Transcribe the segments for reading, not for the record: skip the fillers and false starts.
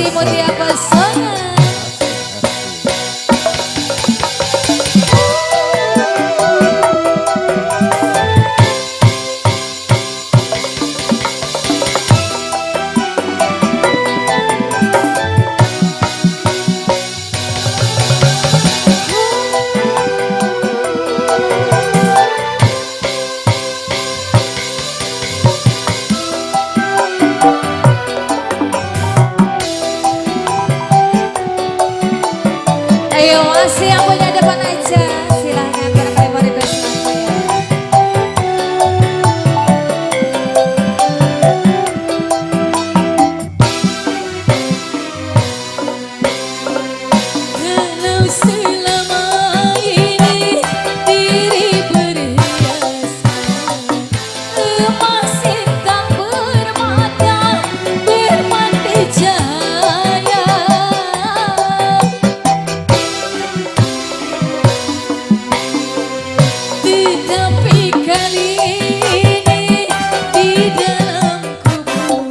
Sri Mutia Pesona. Ayo masih yang punya depan aja, silahkan barangkali mau request apa ya. Kalau selama ini diri berhiasan, emas intan bermata bermati jaya. Tetapi kali ini di dalam kubur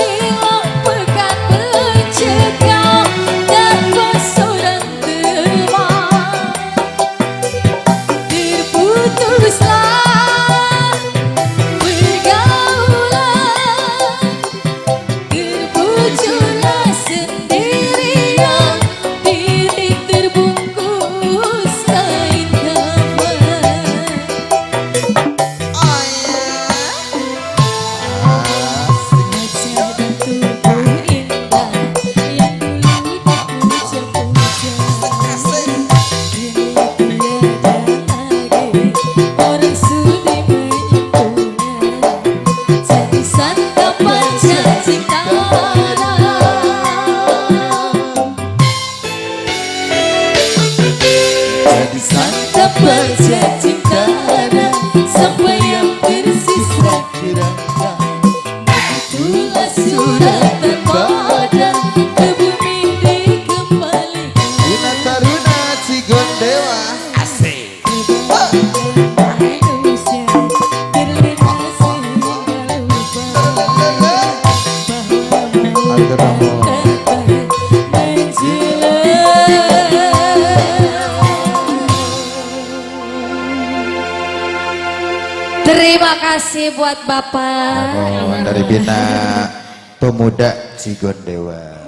hilang pekat bercekam dan bersorang demam. Terputuslah pergaulan, terpucuklah sendirian, diri terbungkus kain kafan. Wajah dan tubuh indah yang dulu dipuja-puja, kini tiada lagi orang sudi menyentuhnya. Jadi santapan janji jadi santapan janji tanah sampai yang tersisa kiranya. Itulah surat terpada ke bumi dikembalikan. Dina Taruna Cigondewa. Asik. Manusia terlinasi hingga lupa bahwa terima kasih buat Bapak. Dari Bina Pemuda Cigondewa.